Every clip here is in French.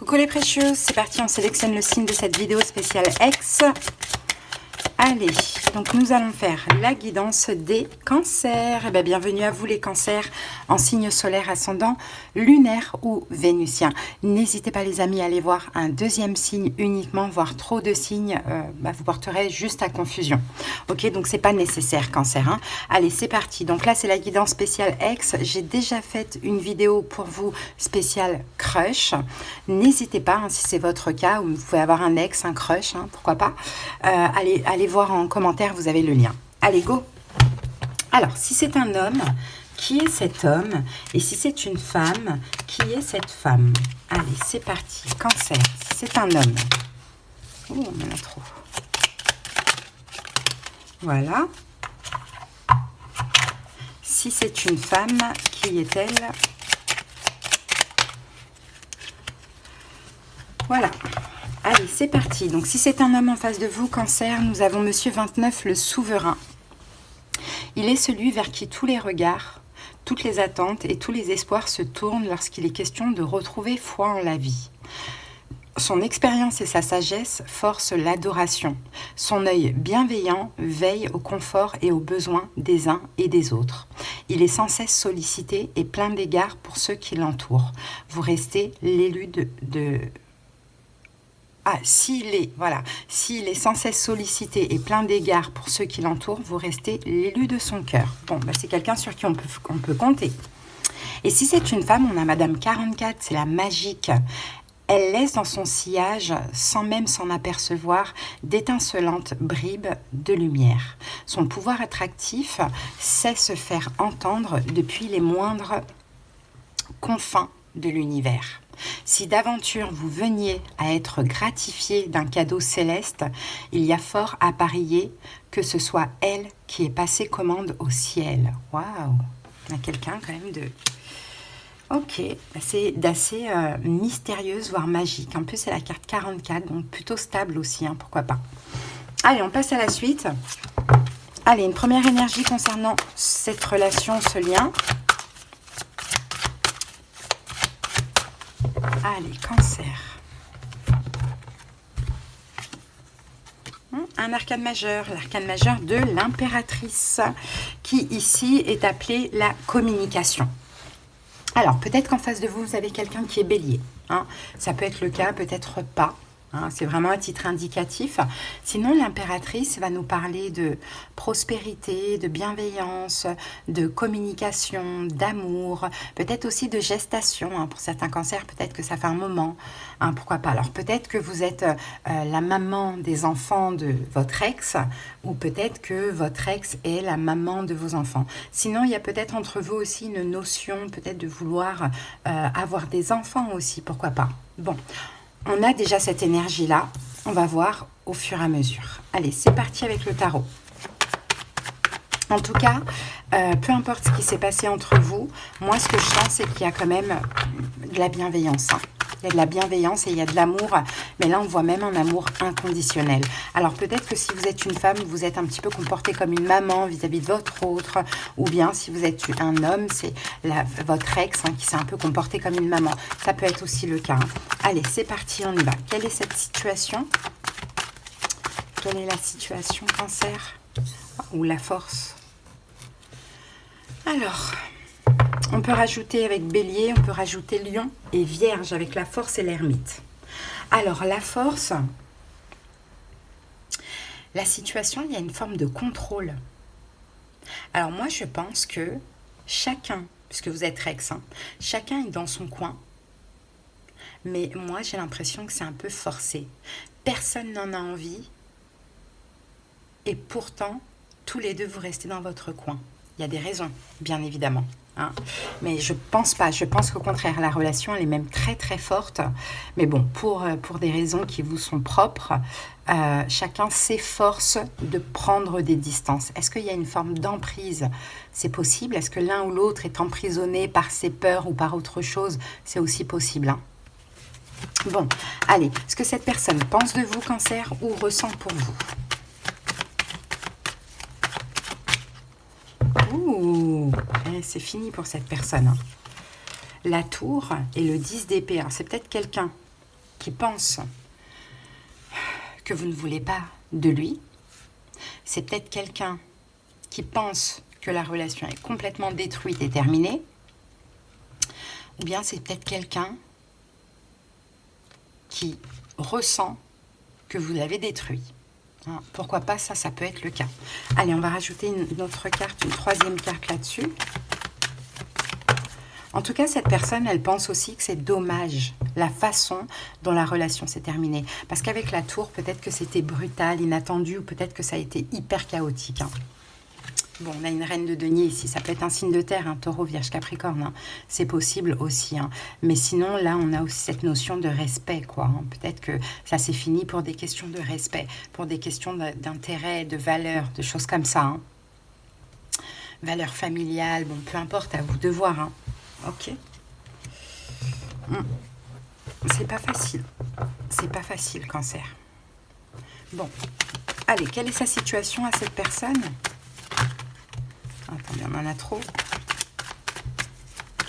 Coucou les précieuses, c'est parti, on sélectionne le signe de cette vidéo spéciale X. Allez, donc nous allons faire la guidance des cancers. Et bien, bienvenue à vous les cancers en signe solaire ascendant, lunaire ou vénusien. N'hésitez pas les amis à aller voir un deuxième signe uniquement, voire trop de signes, vous porterez juste à confusion. Ok, donc c'est pas nécessaire cancer. Hein. Allez, c'est parti. Donc là, c'est la guidance spéciale X. J'ai déjà fait une vidéo pour vous spéciale crush. N'hésitez pas, hein, si c'est votre cas, ou vous pouvez avoir un ex, un crush, hein, pourquoi pas. Allez voir en commentaire, vous avez le lien. Allez, go! Alors, si c'est un homme, qui est cet homme? Et si c'est une femme, qui est cette femme? Allez, c'est parti. Cancer, si c'est un homme. Oh, on en a trop. Voilà. Si c'est une femme, qui est-elle? Voilà. Allez, c'est parti. Donc, si c'est un homme en face de vous, cancer, nous avons Monsieur 29, le souverain. Il est celui vers qui tous les regards, toutes les attentes et tous les espoirs se tournent lorsqu'il est question de retrouver foi en la vie. Son expérience et sa sagesse forcent l'adoration. Son œil bienveillant veille au confort et aux besoins des uns et des autres. Il est sans cesse sollicité et plein d'égards pour ceux qui l'entourent. Vous restez l'élu s'il est sans cesse sollicité et plein d'égards pour ceux qui l'entourent, vous restez l'élu de son cœur. Bon, c'est quelqu'un sur qui on peut compter. Et si c'est une femme, on a Madame 44, c'est la magique. Elle laisse dans son sillage, sans même s'en apercevoir, d'étincelantes bribes de lumière. Son pouvoir attractif sait se faire entendre depuis les moindres confins de l'univers. Si d'aventure vous veniez à être gratifié d'un cadeau céleste, il y a fort à parier que ce soit elle qui ait passé commande au ciel. Waouh! Il y a quelqu'un quand même de... Ok, d'assez mystérieuse, voire magique. En plus, c'est la carte 44, donc plutôt stable aussi, hein, pourquoi pas. Allez, on passe à la suite. Allez, une première énergie concernant cette relation, ce lien. Allez, cancer. Un arcane majeur, l'arcane majeur de l'impératrice, qui ici est appelée la communication. Alors, peut-être qu'en face de vous, vous avez quelqu'un qui est bélier. Hein. Ça peut être le cas, peut-être pas. Hein. C'est vraiment un titre indicatif. Sinon, l'impératrice va nous parler de prospérité, de bienveillance, de communication, d'amour, peut-être aussi de gestation. Hein. Pour certains cancers, peut-être que ça fait un moment. Hein, pourquoi pas? Alors, peut-être que vous êtes la maman des enfants de votre ex, ou peut-être que votre ex est la maman de vos enfants. Sinon, il y a peut-être entre vous aussi une notion, peut-être de vouloir avoir des enfants aussi, pourquoi pas. Bon, on a déjà cette énergie-là, on va voir au fur et à mesure. Allez, c'est parti avec le tarot. En tout cas, peu importe ce qui s'est passé entre vous, moi ce que je sens, c'est qu'il y a quand même de la bienveillance. Hein. Il y a de la bienveillance et il y a de l'amour, mais là on voit même un amour inconditionnel. Alors peut-être que si vous êtes une femme, vous êtes un petit peu comportée comme une maman vis-à-vis de votre autre, ou bien si vous êtes un homme, c'est votre ex qui s'est un peu comporté comme une maman. Ça peut être aussi le cas. Hein. Allez, c'est parti, on y va. Quelle est cette situation? Quelle est la situation, cancer? Ou la force? Alors... on peut rajouter avec bélier, on peut rajouter lion et vierge avec la force et l'ermite. Alors, la force, la situation, il y a une forme de contrôle. Alors, moi, je pense que chacun, puisque vous êtes ex, chacun est dans son coin. Mais moi, j'ai l'impression que c'est un peu forcé. Personne n'en a envie. Et pourtant, tous les deux, vous restez dans votre coin. Il y a des raisons, bien évidemment. Hein. Mais je pense pas, je pense qu'au contraire, la relation, elle est même très très forte. Mais bon, pour des raisons qui vous sont propres, chacun s'efforce de prendre des distances. Est-ce qu'il y a une forme d'emprise? C'est possible. Est-ce que l'un ou l'autre est emprisonné par ses peurs ou par autre chose? C'est aussi possible. Hein. Bon, allez, est-ce que cette personne pense de vous, cancer, ou ressent pour vous? Ouh, c'est fini pour cette personne. La tour et le 10 d'épée. C'est peut-être quelqu'un qui pense que vous ne voulez pas de lui. C'est peut-être quelqu'un qui pense que la relation est complètement détruite et terminée. Ou bien c'est peut-être quelqu'un qui ressent que vous l'avez détruit. Hein, pourquoi pas, ça peut être le cas. Allez, on va rajouter une autre carte, une troisième carte là-dessus. En tout cas, cette personne, elle pense aussi que c'est dommage la façon dont la relation s'est terminée. Parce qu'avec la tour, peut-être que c'était brutal, inattendu, ou peut-être que ça a été hyper chaotique. Hein. Bon, on a une reine de denier ici. Ça peut être un signe de terre, un taureau, vierge, capricorne. Hein. C'est possible aussi. Hein. Mais sinon, là, on a aussi cette notion de respect, quoi. Hein. Peut-être que ça s'est fini pour des questions de respect, pour des questions d'intérêt, de valeur, de choses comme ça. Hein. Valeur familiale, bon, peu importe, à vous de voir. Hein. Ok. C'est pas facile. C'est pas facile, Cancer. Bon. Allez, quelle est sa situation à cette personne? Attendez, on en a trop.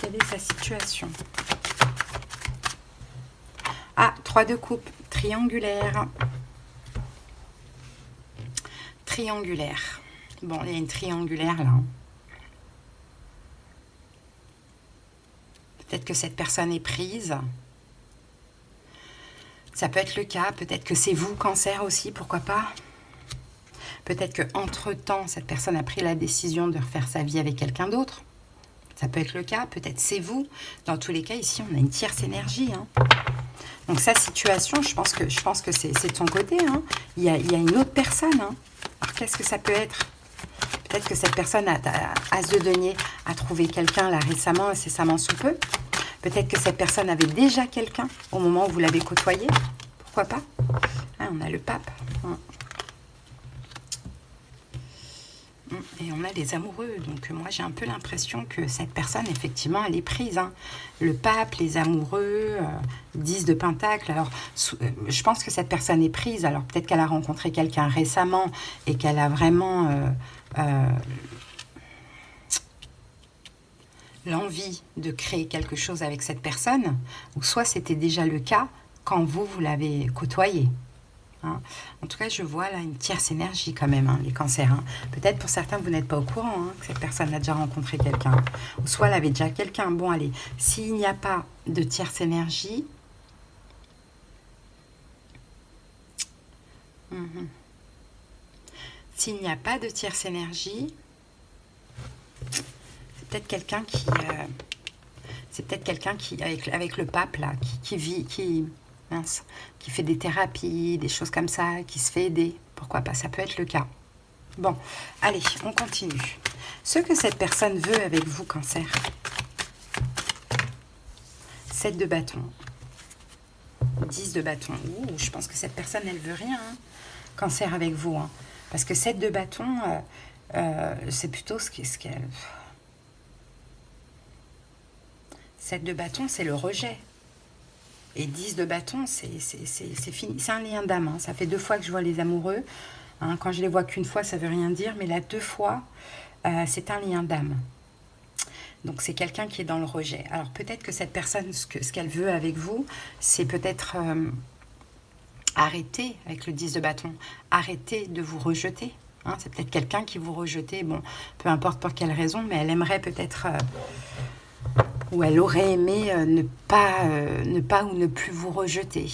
Quelle est sa situation? Ah, 3 de coupe. Triangulaire. Triangulaire. Bon, il y a une triangulaire là. Peut-être que cette personne est prise. Ça peut être le cas. Peut-être que c'est vous, Cancer aussi, pourquoi pas. Peut-être qu'entre-temps, cette personne a pris la décision de refaire sa vie avec quelqu'un d'autre. Ça peut être le cas. Peut-être c'est vous. Dans tous les cas, ici, on a une tierce énergie. Hein. Donc sa situation, je pense que c'est de son côté. Hein. Il y a une autre personne. Hein. Alors qu'est-ce que ça peut être? Peut-être que cette personne, As de denier, a trouvé quelqu'un là récemment, incessamment sous peu. Peut-être que cette personne avait déjà quelqu'un au moment où vous l'avez côtoyé. Pourquoi pas? Ah, on a le pape. Et on a les amoureux. Donc moi, j'ai un peu l'impression que cette personne, effectivement, elle est prise. Hein. Le pape, les amoureux, 10 de pentacle. Alors, je pense que cette personne est prise. Alors, peut-être qu'elle a rencontré quelqu'un récemment et qu'elle a vraiment... l'envie de créer quelque chose avec cette personne, ou soit c'était déjà le cas quand vous l'avez côtoyé. Hein. En tout cas, je vois là une tierce énergie quand même, hein, les cancers. Hein. Peut-être pour certains, vous n'êtes pas au courant hein, que cette personne a déjà rencontré quelqu'un, ou soit elle avait déjà quelqu'un. Bon, allez, s'il n'y a pas de tierce énergie... S'il n'y a pas de tierce énergie... peut-être quelqu'un qui c'est peut-être quelqu'un qui avec le pape là qui vit qui fait des thérapies, des choses comme ça, qui se fait aider, pourquoi pas, ça peut être le cas. Bon, allez, on continue. Ce que cette personne veut avec vous, Cancer. 7 de bâton, 10 de bâton. Ouh, je pense que cette personne elle veut rien, hein, Cancer, avec vous, hein, parce que 7 de bâton, c'est plutôt ce qu'elle... 7 de bâton, c'est le rejet. Et 10 de bâton, c'est fini. C'est un lien d'âme. Hein. Ça fait 2 fois que je vois les amoureux. Hein. Quand je les vois qu'une fois, ça ne veut rien dire. Mais là, 2 fois, c'est un lien d'âme. Donc, c'est quelqu'un qui est dans le rejet. Alors, peut-être que cette personne, ce qu'elle veut avec vous, c'est peut-être arrêter, avec le 10 de bâton, arrêter de vous rejeter. Hein. C'est peut-être quelqu'un qui vous rejetait. Bon, peu importe pour quelle raison, mais elle aimerait peut-être... ou elle aurait aimé ne pas ou ne plus vous rejeter.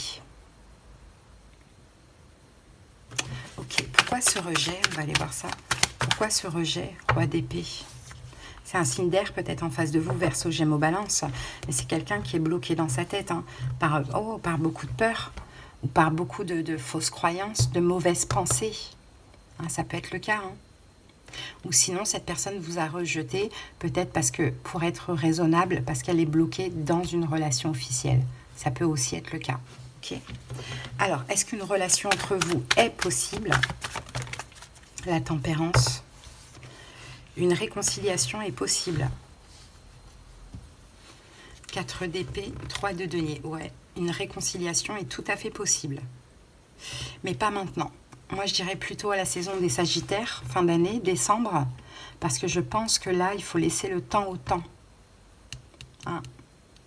Ok, pourquoi ce rejet? On va aller voir ça. Pourquoi ce rejet? Roi d'épée. C'est un signe d'air peut-être en face de vous, Verseau, Gémeaux, Balance. Mais c'est quelqu'un qui est bloqué dans sa tête, hein, par beaucoup de peur, ou par beaucoup de fausses croyances, de mauvaises pensées. Hein, ça peut être le cas, hein. Ou sinon, cette personne vous a rejeté, peut-être parce que, pour être raisonnable, parce qu'elle est bloquée dans une relation officielle. Ça peut aussi être le cas. Okay. Alors, est-ce qu'une relation entre vous est possible? La tempérance. Une réconciliation est possible. 4 d'épée, 3 de denier. Ouais, une réconciliation est tout à fait possible. Mais pas maintenant. Moi, je dirais plutôt à la saison des Sagittaires, fin d'année, décembre, parce que je pense que là, il faut laisser le temps au temps. Hein.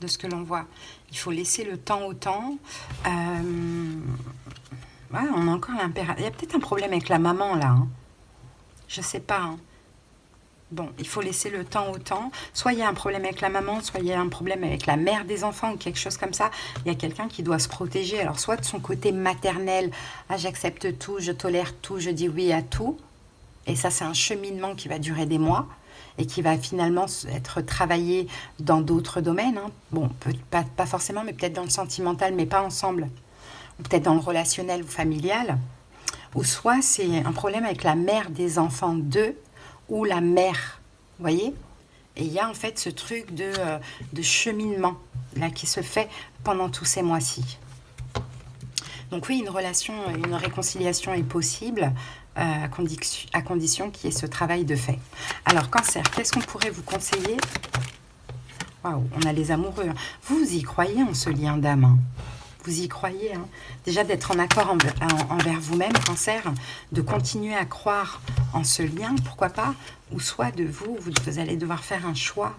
de ce que l'on voit. Il faut laisser le temps au temps. Ouais, on a encore l'impératrice. Il y a peut-être un problème avec la maman, là. Hein. Je sais pas. Hein. Bon, il faut laisser le temps au temps. Soit il y a un problème avec la maman, soit il y a un problème avec la mère des enfants ou quelque chose comme ça. Il y a quelqu'un qui doit se protéger. Alors, soit de son côté maternel, ah, j'accepte tout, je tolère tout, je dis oui à tout. Et ça, c'est un cheminement qui va durer des mois et qui va finalement être travaillé dans d'autres domaines. Hein. Bon, pas forcément, mais peut-être dans le sentimental, mais pas ensemble. Ou peut-être dans le relationnel ou familial. Ou soit c'est un problème avec la mère des enfants d'eux, ou la mère, vous voyez. Et il y a en fait ce truc de cheminement là qui se fait pendant tous ces mois-ci. Donc oui, une réconciliation est possible à condition qu'il y ait ce travail de fait. Alors Cancer, qu'est-ce qu'on pourrait vous conseiller? Waouh, on a les amoureux. Hein. Vous y croyez en ce lien d'âme, hein. Vous y croyez, hein. Déjà d'être en accord envers vous-même, Cancer, de continuer à croire en ce lien, pourquoi pas, ou soit de vous allez devoir faire un choix.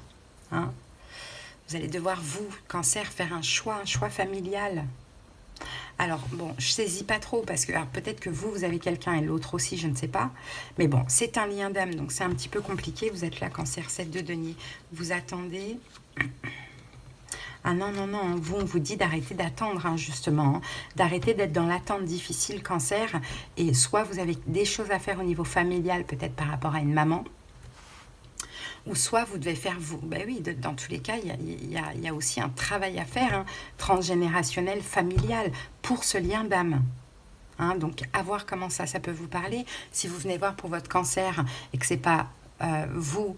Hein. Vous allez devoir, vous, Cancer, faire un choix familial. Alors, bon, je saisis pas trop, parce que peut-être que vous avez quelqu'un et l'autre aussi, je ne sais pas. Mais bon, c'est un lien d'âme, donc c'est un petit peu compliqué. Vous êtes là, Cancer, 7 de denier. Vous attendez... Ah non, non, non, on vous dit d'arrêter d'attendre, hein, justement, hein, d'arrêter d'être dans l'attente difficile, Cancer, et soit vous avez des choses à faire au niveau familial, peut-être par rapport à une maman, ou soit vous devez faire vous. Ben oui, dans tous les cas, il y a aussi un travail à faire, hein, transgénérationnel, familial, pour ce lien d'âme. Hein, donc, à voir comment ça peut vous parler. Si vous venez voir pour votre Cancer et que c'est pas vous...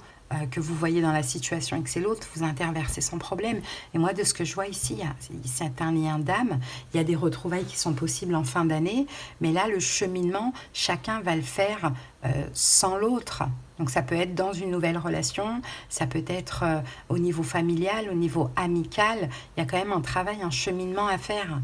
que vous voyez dans la situation et que c'est l'autre, vous interversez sans problème. Et moi, de ce que je vois ici, c'est un lien d'âme. Il y a des retrouvailles qui sont possibles en fin d'année, mais là, le cheminement, chacun va le faire sans l'autre. Donc, ça peut être dans une nouvelle relation, ça peut être au niveau familial, au niveau amical. Il y a quand même un travail, un cheminement à faire.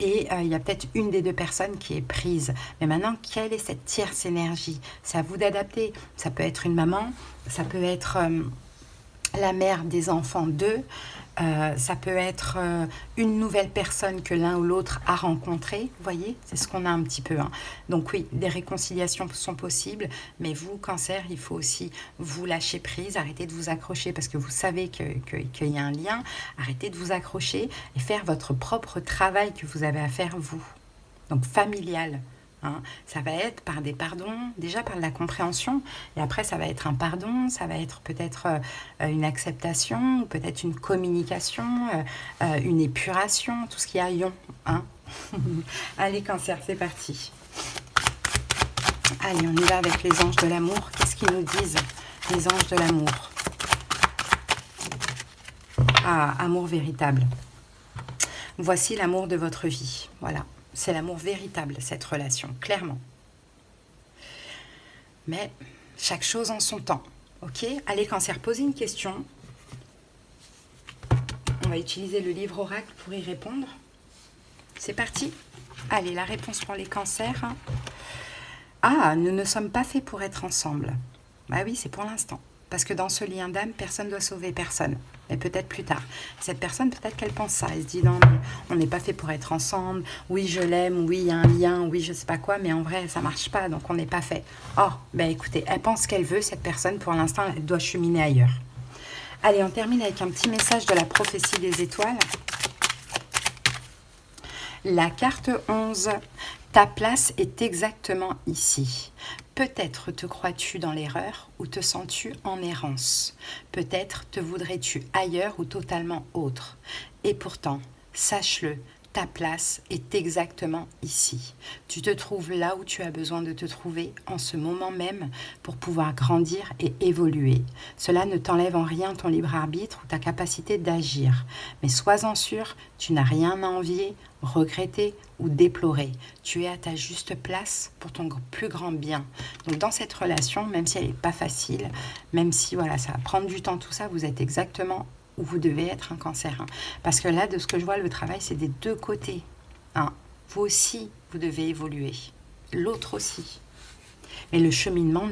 Et il y a peut-être une des deux personnes qui est prise. Mais maintenant, quelle est cette tierce énergie? C'est à vous d'adapter. Ça peut être une maman, ça peut être la mère des enfants d'eux, ça peut être une nouvelle personne que l'un ou l'autre a rencontrée. Vous voyez, c'est ce qu'on a un petit peu. Hein. Donc oui, des réconciliations sont possibles, mais vous, Cancer, il faut aussi vous lâcher prise, arrêter de vous accrocher parce que vous savez qu'il y a un lien. Arrêtez de vous accrocher et faire votre propre travail que vous avez à faire, vous. Donc familial. Hein. Ça va être par des pardons, déjà par de la compréhension, et après ça va être un pardon, ça va être peut-être une acceptation, peut-être une communication, une épuration, tout ce qui a ion. Hein. Allez Cancer, c'est parti. Allez, on y va avec les anges de l'amour. Qu'est-ce qu'ils nous disent, les anges de l'amour? Ah, amour véritable. Voici l'amour de votre vie, voilà. C'est l'amour véritable, cette relation, clairement. Mais chaque chose en son temps, ok? Allez, Cancer, posez une question. On va utiliser le livre oracle pour y répondre. C'est parti. Allez, la réponse pour les Cancers. Ah, nous ne sommes pas faits pour être ensemble. Bah oui, c'est pour l'instant. Parce que dans ce lien d'âme, personne ne doit sauver personne. Mais peut-être plus tard. Cette personne, peut-être qu'elle pense ça. Elle se dit, non, on n'est pas fait pour être ensemble. Oui, je l'aime. Oui, il y a un lien. Oui, je sais pas quoi. Mais en vrai, ça marche pas. Donc, on n'est pas fait. Oh, ben écoutez, elle pense qu'elle veut. Cette personne, pour l'instant, elle doit cheminer ailleurs. Allez, on termine avec un petit message de la prophétie des étoiles. La carte 11. Ta place est exactement ici. Peut-être te crois-tu dans l'erreur ou te sens-tu en errance. Peut-être te voudrais-tu ailleurs ou totalement autre. Et pourtant, sache-le, ta place est exactement ici. Tu te trouves là où tu as besoin de te trouver en ce moment même pour pouvoir grandir et évoluer. Cela ne t'enlève en rien ton libre arbitre ou ta capacité d'agir. Mais sois-en sûr, tu n'as rien à envier, regretter ou déplorer. Tu es à ta juste place pour ton plus grand bien. Donc dans cette relation, même si elle n'est pas facile, même si voilà, ça va prendre du temps, tout ça, vous êtes exactement où vous devez être, un Cancer. Hein. Parce que là, de ce que je vois, le travail, c'est des deux côtés. Hein. Vous aussi, vous devez évoluer. L'autre aussi. Mais le cheminement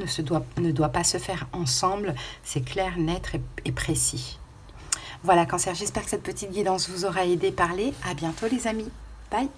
ne doit pas se faire ensemble. C'est clair, net et précis. Voilà, Cancer, j'espère que cette petite guidance vous aura aidé. Parler. À bientôt les amis. Bye.